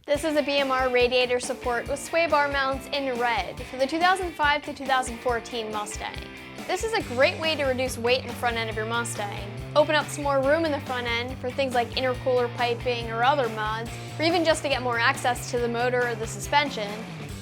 This is a BMR Radiator Support with sway bar mounts in red for the 2005 to 2014 Mustang. This is a great way to reduce weight in the front end of your Mustang, open up some more room in the front end for things like intercooler piping or other mods, or even just to get more access to the motor or the suspension,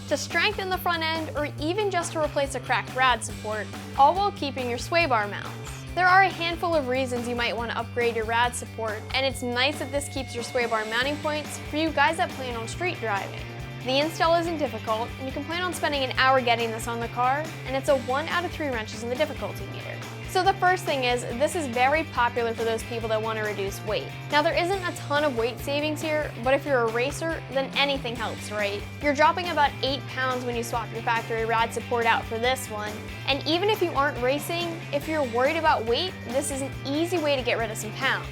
to strengthen the front end, or even just to replace a cracked rad support, all while keeping your sway bar mounts. There are a handful of reasons you might want to upgrade your rad support, and it's nice that this keeps your sway bar mounting points for you guys that plan on street driving. The install isn't difficult, and you can plan on spending an hour getting this on the car, and it's a 1 out of 3 wrenches in the difficulty meter. So the first thing is, this is very popular for those people that want to reduce weight. Now there isn't a ton of weight savings here, but if you're a racer, then anything helps, right? You're dropping about 8 pounds when you swap your factory rad support out for this one, and even if you aren't racing, if you're worried about weight, this is an easy way to get rid of some pounds.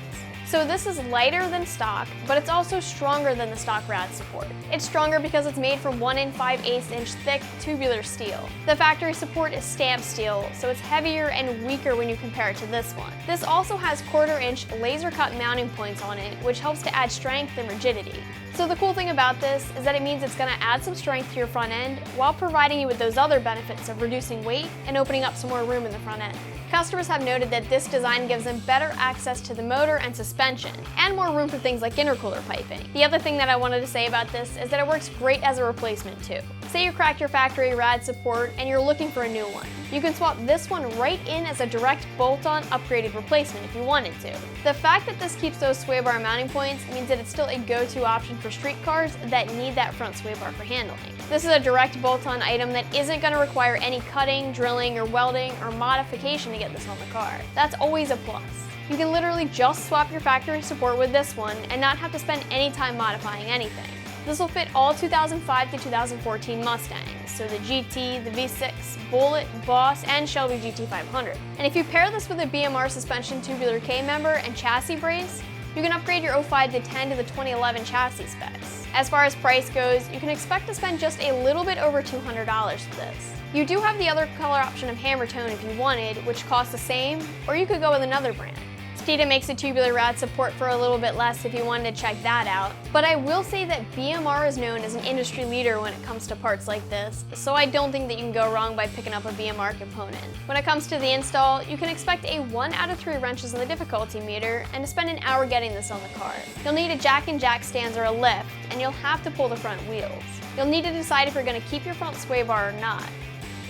So this is lighter than stock, but it's also stronger than the stock rad support. It's stronger because it's made from 1 5/8 inch thick tubular steel. The factory support is stamped steel, so it's heavier and weaker when you compare it to this one. This also has 1/4 inch laser cut mounting points on it, which helps to add strength and rigidity. So the cool thing about this is that it means it's going to add some strength to your front end while providing you with those other benefits of reducing weight and opening up some more room in the front end. Customers have noted that this design gives them better access to the motor and suspension, and more room for things like intercooler piping. The other thing that I wanted to say about this is that it works great as a replacement too. Say you cracked your factory rad support and you're looking for a new one. You can swap this one right in as a direct bolt-on upgraded replacement if you wanted to. The fact that this keeps those sway bar mounting points means that it's still a go-to option for street cars that need that front sway bar for handling. This is a direct bolt-on item that isn't going to require any cutting, drilling, or welding, or modification to get this on the car. That's always a plus. You can literally just swap your factory support with this one and not have to spend any time modifying anything. This will fit all 2005 to 2014 Mustangs, so the GT, the V6, Bullet, Boss, and Shelby GT500. And if you pair this with a BMR suspension tubular K member and chassis brace, you can upgrade your 05 to 10 to the 2011 chassis specs. As far as price goes, you can expect to spend just a little bit over $200 for this. You do have the other color option of hammer tone if you wanted, which costs the same, or you could go with another brand. Steeda makes a tubular rad support for a little bit less if you wanted to check that out. But I will say that BMR is known as an industry leader when it comes to parts like this, so I don't think that you can go wrong by picking up a BMR component. When it comes to the install, you can expect a 1 out of 3 wrenches in the difficulty meter and to spend an hour getting this on the car. You'll need a jack and jack stands or a lift, and you'll have to pull the front wheels. You'll need to decide if you're going to keep your front sway bar or not.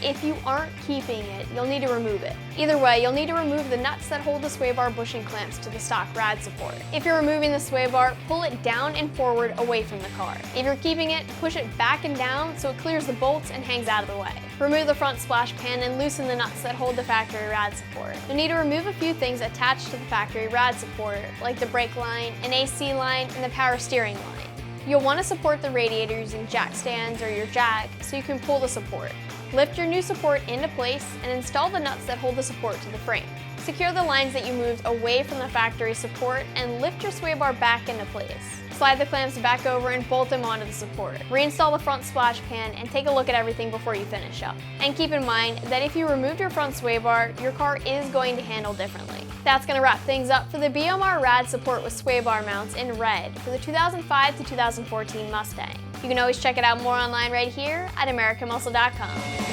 If you aren't keeping it, you'll need to remove it. Either way, you'll need to remove the nuts that hold the sway bar bushing clamps to the stock rad support. If you're removing the sway bar, pull it down and forward away from the car. If you're keeping it, push it back and down so it clears the bolts and hangs out of the way. Remove the front splash pan and loosen the nuts that hold the factory rad support. You'll need to remove a few things attached to the factory rad support, like the brake line, an AC line, and the power steering line. You'll want to support the radiator using jack stands or your jack so you can pull the support. Lift your new support into place and install the nuts that hold the support to the frame. Secure the lines that you moved away from the factory support and lift your sway bar back into place. Slide the clamps back over and bolt them onto the support. Reinstall the front splash pan and take a look at everything before you finish up. And keep in mind that if you removed your front sway bar, your car is going to handle differently. That's going to wrap things up for the BMR Rad Support with sway bar mounts in red for the 2005 to 2014 Mustang. You can always check it out more online right here at AmericanMuscle.com.